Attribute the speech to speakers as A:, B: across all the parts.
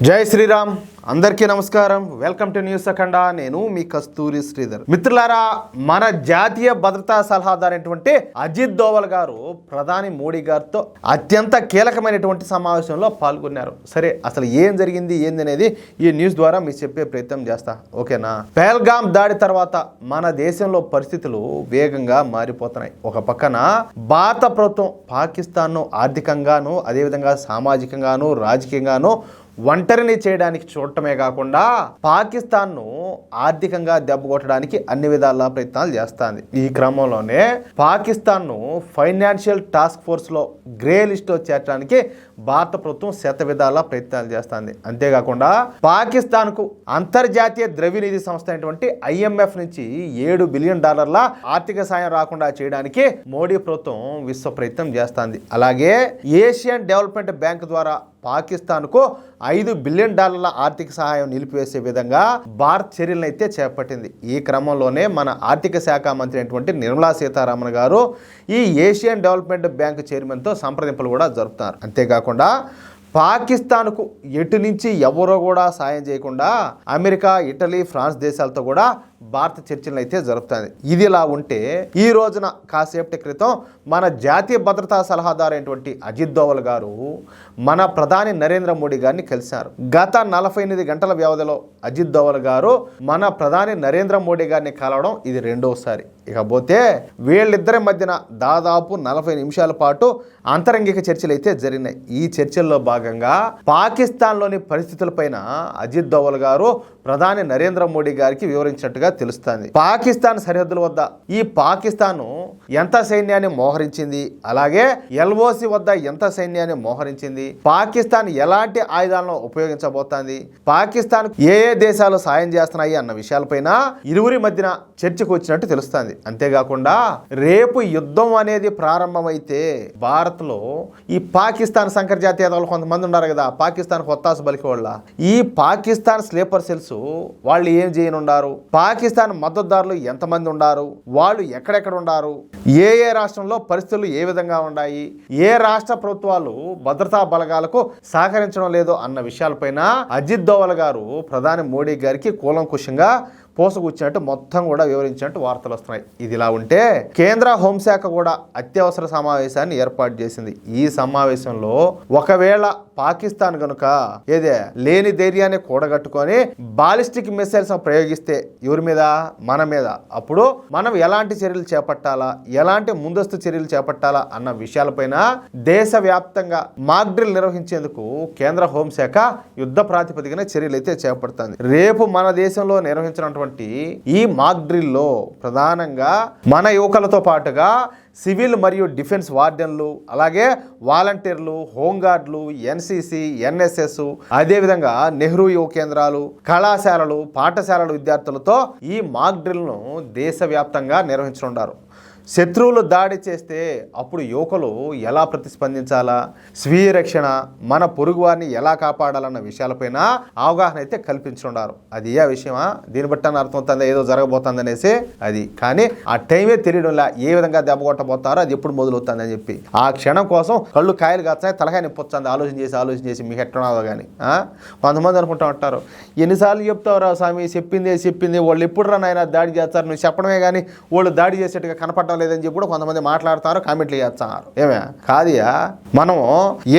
A: జై శ్రీరామ్. అందరికీ నమస్కారం. వెల్కమ్ టు న్యూస్ అఖండ. నేను మీ కస్తూరి శ్రీధర్. మిత్రులారా, మన జాతీయ భద్రతా సలహాదారైనటువంటి అజిత్ దోవల్ గారు ప్రధాని మోడీ గారితో అత్యంత కీలకమైనటువంటి సమావేశంలో పాల్గొన్నారు. సరే, అసలు ఏం జరిగింది ఏందనేది ఈ న్యూస్ ద్వారా మీకు చెప్పే ప్రయత్నం చేస్తా. ఓకేనా? పహల్గామ్ దాడి తర్వాత మన దేశంలో పరిస్థితులు వేగంగా మారిపోతున్నాయి. ఒక పక్కన భారత ప్రభుత్వం పాకిస్తాన్ను ఆర్థికంగాను, అదేవిధంగా సామాజికంగాను, రాజకీయంగాను ఒంటరిని చేయడానికి చూడటమే కాకుండా పాకిస్తాన్ను ఆర్థికంగా దెబ్బకొట్టడానికి అన్ని విధాల ప్రయత్నాలు చేస్తుంది. ఈ క్రమంలోనే పాకిస్తాన్ను ఫైనాన్షియల్ టాస్క్ ఫోర్స్లో గ్రే లిస్ట్లో చేర్చడానికి భారత ప్రభుత్వం శత విధాల ప్రయత్నాలు చేస్తుంది. అంతేకాకుండా పాకిస్తాన్కు అంతర్జాతీయ ద్రవ్యనిధి సంస్థ అయినటువంటి IMF నుంచి $7 బిలియన్ ఆర్థిక సాయం రాకుండా చేయడానికి మోడీ ప్రభుత్వం విశ్వ ప్రయత్నం చేస్తుంది. అలాగే ఏషియన్ డెవలప్మెంట్ బ్యాంక్ ద్వారా పాకిస్తాన్కు $5 బిలియన్ ఆర్థిక సహాయం నిలిపివేసే విధంగా భారత్ చర్యలను అయితే చేపట్టింది. ఈ క్రమంలోనే మన ఆర్థిక శాఖ మంత్రి అయినటువంటి నిర్మలా సీతారామన్ గారు ఈ ఏషియన్ డెవలప్మెంట్ బ్యాంక్ చైర్మన్తో సంప్రదింపులు కూడా జరుపుతున్నారు. అంతేకాకుండా పాకిస్తాన్కు ఎటు నుంచి ఎవరో కూడా సాయం చేయకుండా అమెరికా, ఇటలీ, ఫ్రాన్స్ దేశాలతో కూడా భారత చర్చలను అయితే జరుపుతుంది. ఇది ఇలా ఉంటే ఈ రోజున కాసేపటి క్రితం మన జాతీయ భద్రతా సలహాదారు అయినటువంటి అజిత్ దోవల్ గారు మన ప్రధాని నరేంద్ర మోడీ గారిని కలిశారు. గత 48 గంటల వ్యవధిలో అజిత్ దోవల్ గారు మన ప్రధాని నరేంద్ర మోడీ గారిని కలవడం ఇది రెండోసారి. ఇకపోతే వీళ్ళిద్దరి మధ్యన దాదాపు 40 నిమిషాల పాటు అంతరంగిక చర్చలు అయితే జరిగినాయి. ఈ చర్చల్లో భాగంగా పాకిస్తాన్లోని పరిస్థితులపైన అజిత్ దోవల్ గారు ప్రధాని నరేంద్ర మోడీ గారికి వివరించినట్టుగా తెలుస్తుంది. పాకిస్తాన్ సరిహద్దుల వద్ద ఈ పాకిస్తాన్ ఎంత సైన్యాన్ని మోహరించింది, అలాగే LOC వద్ద ఎంత సైన్యాన్ని మోహరించింది, పాకిస్తాన్ ఎలాంటి ఆయుధాలను ఉపయోగించబోతోంది, పాకిస్తాన్ ఏ దేశాలు సాయం చేస్తున్నాయి అన్న విషయాలపైన ఇరువురి మధ్యన చర్చకు వచ్చినట్టు తెలుస్తుంది. అంతేకాకుండా రేపు యుద్ధం అనేది ప్రారంభమైతే భారత్లో ఈ పాకిస్తాన్ సంకర జాతీయతలు కొంతమంది ఉన్నారు కదా, పాకిస్తాన్ కొత్తాసు బలికి వాళ్ళ ఈ పాకిస్తాన్ స్లీపర్ సెల్స్ వాళ్ళు ఏం చేయనుండారు, పాకిస్తాన్ మద్దతుదారులు ఎంతమంది ఉన్నారు, వాళ్ళు ఎక్కడెక్కడ ఉన్నారు, ఏ రాష్ట్రంలో పరిస్థితులు ఏ విధంగా ఉన్నాయి, ఏ రాష్ట్ర ప్రభుత్వాలు భద్రతా బలగాలకు సహకరించడం లేదు అన్న విషయాలపైన అజిత్ దోవల్ గారు ప్రధాని మోడీ గారికి కూలంకుషంగా పోసగుచ్చినట్టు మొత్తం కూడా వివరించినట్టు వార్తలు వస్తున్నాయి. ఇదిలా ఉంటే కేంద్ర హోంశాఖ కూడా అత్యవసర సమావేశాన్ని ఏర్పాటు చేసింది. ఈ సమావేశంలో ఒకవేళ పాకిస్తాన్ కనుక లేని ధైర్యాన్ని కూడగట్టుకొని బాలిస్టిక్ మిసైల్స్ ప్రయోగిస్తే ఎవరి మీద, మన మీద, అప్పుడు మనం ఎలాంటి చర్యలు చేపట్టాలా, ఎలాంటి ముందస్తు చర్యలు చేపట్టాలా అన్న విషయాలపైన దేశవ్యాప్తంగా మాక్ డ్రిల్ నిర్వహించేందుకు కేంద్ర హోంశాఖ యుద్ధ ప్రాతిపదికన చర్యలు అయితే చేపడుతుంది. రేపు మన దేశంలో నిర్వహించినటువంటి ఈ మాక్ డ్రిల్లో ప్రధానంగా మన యువకులతో పాటుగా సివిల్ మరియు డిఫెన్స్ వార్డెన్లు, అలాగే వాలంటీర్లు, హోంగార్డులు, NCC, NSS, అదేవిధంగా నెహ్రూ యువ కేంద్రాలు, కళాశాలలు, పాఠశాలల విద్యార్థులతో ఈ మాక్ డ్రిల్ను దేశవ్యాప్తంగా నిర్వహించనున్నారు. శత్రువులు దాడి చేస్తే అప్పుడు యువకులు ఎలా ప్రతిస్పందించాలా, స్వీయ రక్షణ, మన పొరుగు వారిని ఎలా కాపాడాలన్న విషయాలపైన అవగాహన అయితే కల్పించున్నారు. అది ఏ విషయమా, దీన్ని బట్టి అర్థమవుతుందా ఏదో జరగబోతుంది అనేసి, అది కానీ ఆ టైమే తెలియడంలా ఏ విధంగా దెబ్బ కొట్టబోతారో అది ఎప్పుడు మొదలవుతుంది అని చెప్పి ఆ క్షణం కోసం కళ్ళు కాయలు కాస్తాయి, తలకాయ నిప్పొస్తుంది ఆలోచన చేసి మీకు ఎట్టనాదో కానీ. కొంతమంది అనుకుంటా ఉంటారు, ఎన్నిసార్లు చెప్తావురా స్వామి, చెప్పింది వాళ్ళు ఎప్పుడు రా నాయన దాడి చేస్తారు, నువ్వు చెప్పడమే కానీ వాళ్ళు దాడి చేసేట్టుగా కనపడ్డా లేదని చెప్పి కూడా కొంతమంది మాట్లాడతారు, కామెంట్లు చేస్తున్నారు. ఏమే కాదియా, మనము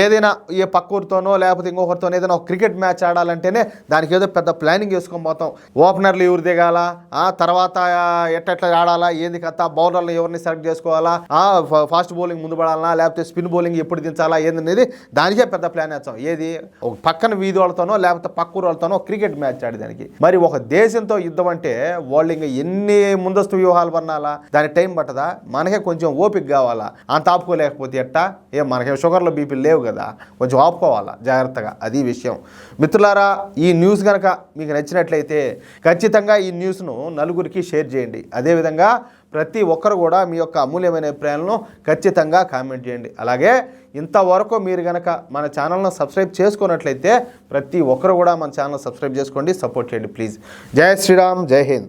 A: ఏదైనా ఏ పక్కూరితోనో లేకపోతే ఇంకొకరితో ఏదైనా ఒక క్రికెట్ మ్యాచ్ ఆడాలంటేనే దానికి ఏదో పెద్ద ప్లానింగ్ చేసుకొని పోతాం. ఓపెనర్లు ఎవరు దిగాల, తర్వాత ఎట్లా ఆడాలా, ఏంది కథ, బౌలర్లు ఎవరిని సెలెక్ట్ చేసుకోవాలా, ఫాస్ట్ బౌలింగ్ ముందు పడాలనా లేకపోతే స్పిన్ బౌలింగ్ ఎప్పుడు దించాలా ఏందనేది దానికే పెద్ద ప్లాన్ వేస్తాం. ఏది ఒక పక్కన వీధి వాళ్ళతోనో లేకపోతే పక్కూరు వాళ్ళతోనో క్రికెట్ మ్యాచ్ ఆడేదానికి. మరి ఒక దేశంతో యుద్ధం అంటే వాళ్ళు ఇంకా ఎన్ని ముందస్తు వ్యూహాలు పన్నాలా, దాని టైం పట్టదా, మనకే కొంచెం ఓపిక కావాలా, అంత ఆపుకోలేకపోతే ఎట్టా, మనకే షుగర్లో బీపీ లేవు కదా, కొంచెం ఆపుకోవాలా జాగ్రత్తగా. అది విషయం. మిత్రులారా, ఈ న్యూస్ కనుక మీకు నచ్చినట్లయితే ఖచ్చితంగా ఈ న్యూస్ను నలుగురికి షేర్ చేయండి. అదేవిధంగా ప్రతి ఒక్కరు కూడా మీ యొక్క అమూల్యమైన అభిప్రాయాలను ఖచ్చితంగా కామెంట్ చేయండి. అలాగే ఇంతవరకు మీరు కనుక మన ఛానల్ను సబ్స్క్రైబ్ చేసుకున్నట్లయితే ప్రతి ఒక్కరు కూడా మన ఛానల్ సబ్స్క్రైబ్ చేసుకోండి, సపోర్ట్ చేయండి ప్లీజ్. జై శ్రీరామ్, జై హింద్.